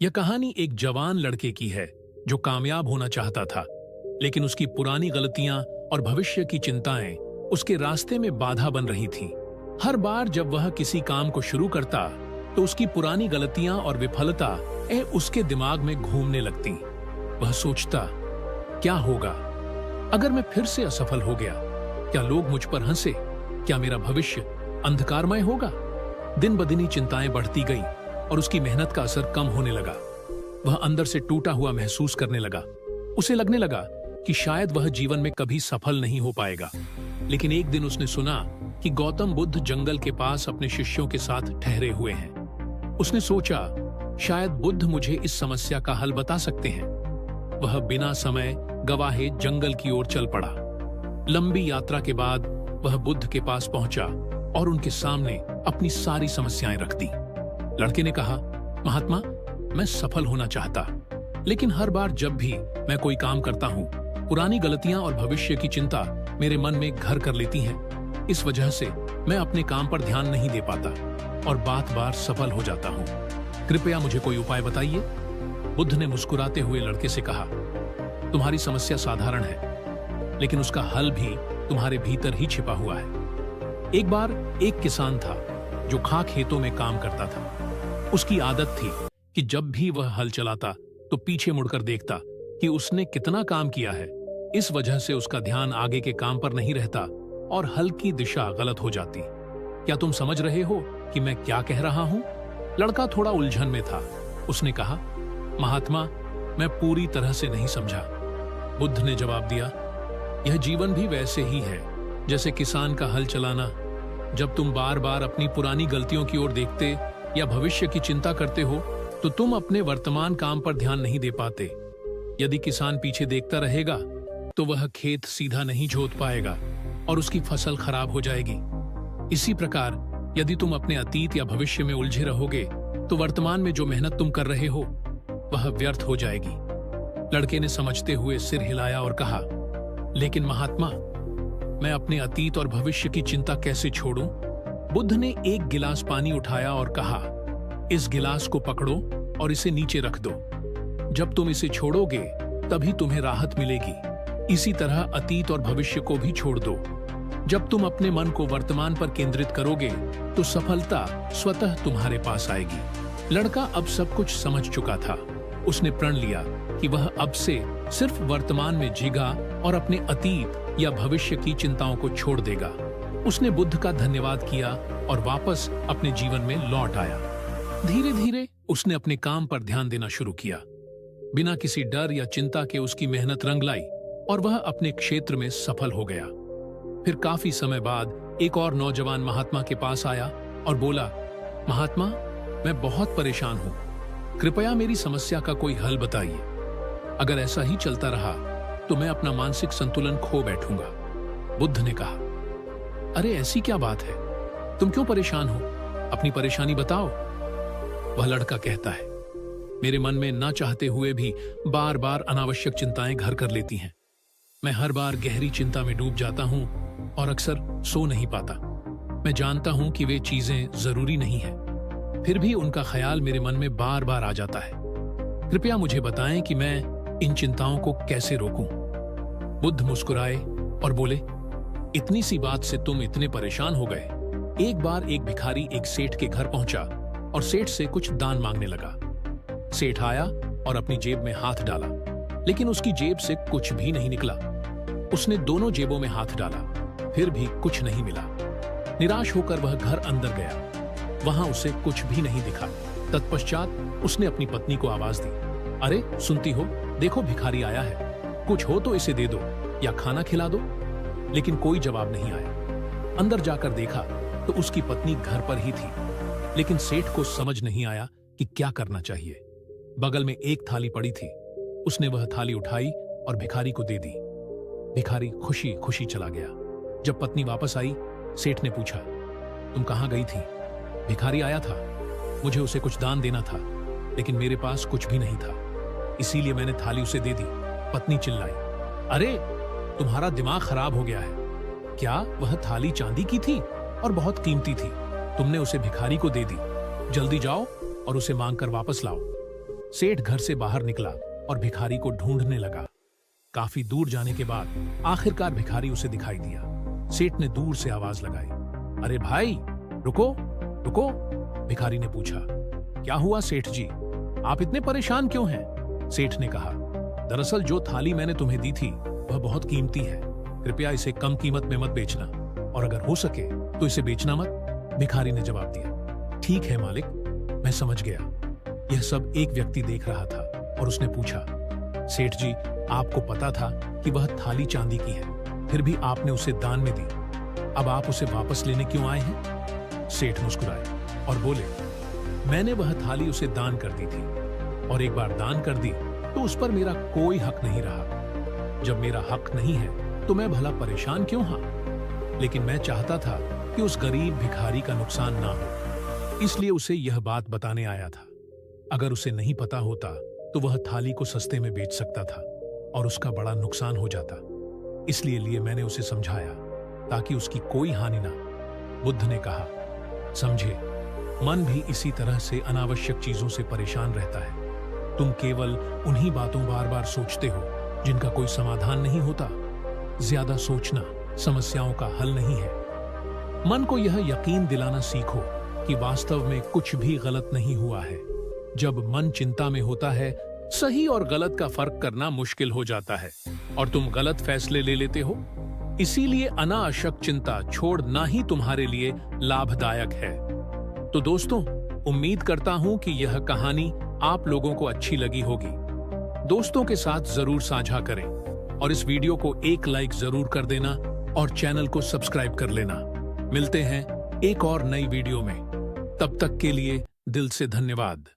यह कहानी एक जवान लड़के की है जो कामयाब होना चाहता था, लेकिन उसकी पुरानी गलतियां और भविष्य की चिंताएं उसके रास्ते में बाधा बन रही थीं। हर बार जब वह किसी काम को शुरू करता तो उसकी पुरानी गलतियां और विफलता उसके दिमाग में घूमने लगती। वह सोचता, क्या होगा अगर मैं फिर से असफल हो गया? क्या लोग मुझ पर हंसे? क्या मेरा भविष्य अंधकारमय होगा? दिन ब दिन ही चिंताएं बढ़ती गईं और उसकी मेहनत का असर कम होने लगा। वह अंदर से टूटा हुआ महसूस करने लगा। उसे लगने लगा कि शायद वह जीवन में कभी सफल नहीं हो पाएगा। लेकिन एक दिन उसने सुना कि गौतम बुद्ध जंगल के पास अपने शिष्यों के साथ ठहरे हुए हैं। उसने सोचा, शायद बुद्ध मुझे इस समस्या का हल बता सकते हैं। वह बिना समय गवाहे जंगल की ओर चल पड़ा। लंबी यात्रा के बाद वह बुद्ध के पास पहुंचा और उनके सामने अपनी सारी समस्याएं रख दी। लड़के ने कहा, महात्मा, मैं सफल होना चाहता, लेकिन हर बार जब भी मैं कोई काम करता हूँ, पुरानी गलतियां और भविष्य की चिंता मेरे मन में घर कर लेती हैं। इस वजह से मैं अपने काम पर ध्यान नहीं दे पाता और बार बार सफल हो जाता हूँ। कृपया मुझे कोई उपाय बताइए। बुद्ध ने मुस्कुराते हुए लड़के से कहा, तुम्हारी समस्या साधारण है, लेकिन उसका हल भी तुम्हारे भीतर ही छिपा हुआ है। एक बार एक किसान था जो खेतों में काम करता था। उसकी आदत थी कि जब भी वह हल चलाता तो पीछे मुड़कर देखता कि उसने कितना काम किया है। इस वजह से उसका ध्यान आगे के काम पर नहीं रहता और हल की दिशा गलत हो जाती। क्या तुम समझ रहे हो कि मैं क्या कह रहा हूं? लड़का थोड़ा उलझन में था। उसने कहा, महात्मा, मैं पूरी तरह से नहीं समझा। बुद्ध ने जवाब दिया, यह जीवन भी वैसे ही है जैसे किसान का हल चलाना। जब तुम बार बार अपनी पुरानी गलतियों की ओर देखते या भविष्य की चिंता करते हो तो तुम अपने वर्तमान काम पर ध्यान नहीं दे पाते। यदि किसान पीछे देखता रहेगा तो वह खेत सीधा नहीं जोत पाएगा और उसकी फसल खराब हो जाएगी। इसी प्रकार यदि तुम अपने अतीत या भविष्य में उलझे रहोगे तो वर्तमान में जो मेहनत तुम कर रहे हो वह व्यर्थ हो जाएगी। लड़के ने समझते हुए सिर हिलाया और कहा, लेकिन महात्मा, मैं अपने अतीत और भविष्य की चिंता कैसे छोड़ूं? बुद्ध ने एक गिलास पानी उठाया और कहा, इस गिलास को पकड़ो और इसे नीचे रख दो। जब तुम इसे छोड़ोगे तभी तुम्हें राहत मिलेगी। इसी तरह अतीत और भविष्य को भी छोड़ दो। जब तुम अपने मन को वर्तमान पर केंद्रित करोगे तो सफलता स्वतः तुम्हारे पास आएगी। लड़का अब सब कुछ समझ चुका था। उसने प्रण लिया कि वह अब से सिर्फ वर्तमान में जीगा और अपने अतीत या भविष्य की चिंताओं को छोड़ देगा। उसने बुद्ध का धन्यवाद किया और वापस अपने जीवन में लौट आया। धीरे धीरे उसने अपने काम पर ध्यान देना शुरू किया। बिना किसी डर या चिंता के उसकी मेहनत रंग लाई और वह अपने क्षेत्र में सफल हो गया। फिर काफी समय बाद एक और नौजवान महात्मा के पास आया और बोला, महात्मा, मैं बहुत परेशान हूं। कृपया मेरी समस्या का कोई हल बताइए। अगर ऐसा ही चलता रहा तो मैं अपना मानसिक संतुलन खो बैठूंगा। बुद्ध ने कहा, अरे ऐसी क्या बात है? तुम क्यों परेशान हो? अपनी परेशानी बताओ। वह लड़का कहता है, मेरे मन में ना चाहते हुए भी बार बार अनावश्यक चिंताएं घर कर लेती हैं। मैं हर बार गहरी चिंता में डूब जाता हूं और अक्सर सो नहीं पाता। मैं जानता हूं कि वे चीजें जरूरी नहीं है, फिर भी उनका ख्याल मेरे मन में बार बार आ जाता है। कृपया मुझे बताएं कि मैं इन चिंताओं को कैसे रोकूं। बुद्ध मुस्कुराए और बोले, इतनी सी बात से तुम इतने परेशान हो गए? एक बार एक भिखारी एक सेठ के घर पहुंचा और सेठ से कुछ दान मांगने लगा। सेठ आया और अपनी जेब में हाथ डाला, लेकिन उसकी जेब से कुछ भी नहीं निकला। उसने दोनों जेबों में हाथ डाला, फिर भी कुछ नहीं मिला। निराश होकर वह घर अंदर गया। वहां उसे कुछ भी नहीं दिखा। तत्पश्चात उसने अपनी पत्नी को आवाज दी, अरे सुनती हो, देखो भिखारी आया है, कुछ हो तो इसे दे दो या खाना खिला दो। लेकिन कोई जवाब नहीं आया। अंदर जाकर देखा तो उसकी पत्नी घर पर ही थी, लेकिन सेठ को समझ नहीं आया कि क्या करना चाहिए। बगल में एक थाली पड़ी थी। उसने वह थाली उठाई और भिखारी को दे दी। भिखारी खुशी खुशी चला गया। जब पत्नी वापस आई, सेठ ने पूछा, तुम कहां गई थी? भिखारी आया था, मुझे उसे कुछ दान देना था, लेकिन मेरे पास कुछ भी नहीं था, इसीलिए मैंने थाली उसे दे दी। पत्नी चिल्लाई, अरे तुम्हारा दिमाग खराब हो गया है क्या? वह थाली चांदी की थी और बहुत कीमती थी। तुमने उसे भिखारी को दे दी। जल्दी जाओ और उसे मांगकर वापस लाओ। सेठ घर से बाहर निकला और भिखारी को ढूंढने लगा। काफी दूर जाने के बाद आखिरकार भिखारी उसे दिखाई दिया। सेठ ने दूर से आवाज लगाई, अरे भाई, रुको रुको। भिखारी ने पूछा, क्या हुआ सेठ जी, आप इतने परेशान क्यों हैं? सेठ ने कहा, दरअसल जो थाली मैंने तुम्हें दी थी वह बहुत कीमती है, कृपया इसे कम कीमत में मत बेचना, और अगर हो सके तो इसे बेचना मत। भिखारी ने जवाब दिया, ठीक है मालिक, मैं समझ गया। यह सब एक व्यक्ति देख रहा था और उसने पूछा, सेठ जी, आपको पता था कि वह थाली चांदी की है, फिर भी आपने उसे दान में दी, अब आप उसे वापस लेने क्यों आए हैं? सेठ मुस्कुराए और बोले, मैंने वह थाली उसे दान कर दी थी, और एक बार दान कर दी तो उस पर मेरा कोई हक नहीं रहा। जब मेरा हक नहीं है तो मैं भला परेशान क्यों? हाँ, लेकिन मैं चाहता था कि उस गरीब भिखारी का नुकसान ना हो, इसलिए उसे यह बात बताने आया था। अगर उसे नहीं पता होता तो वह थाली को सस्ते में बेच सकता था और उसका बड़ा नुकसान हो जाता, इसलिए मैंने उसे समझाया ताकि उसकी कोई हानि ना। बुद्ध ने कहा, समझे, मन भी इसी तरह से अनावश्यक चीजों से परेशान रहता है। तुम केवल उन्हीं बातों बार बार सोचते हो जिनका कोई समाधान नहीं होता। ज्यादा सोचना समस्याओं का हल नहीं है। मन को यह यकीन दिलाना सीखो कि वास्तव में कुछ भी गलत नहीं हुआ है। जब मन चिंता में होता है, सही और गलत का फर्क करना मुश्किल हो जाता है और तुम गलत फैसले ले लेते हो। इसीलिए अनावश्यक चिंता छोड़ना ही तुम्हारे लिए लाभदायक है। तो दोस्तों, उम्मीद करता हूं कि यह कहानी आप लोगों को अच्छी लगी होगी। दोस्तों के साथ जरूर साझा करें और इस वीडियो को एक लाइक जरूर कर देना और चैनल को सब्सक्राइब कर लेना। मिलते हैं एक और नई वीडियो में, तब तक के लिए दिल से धन्यवाद।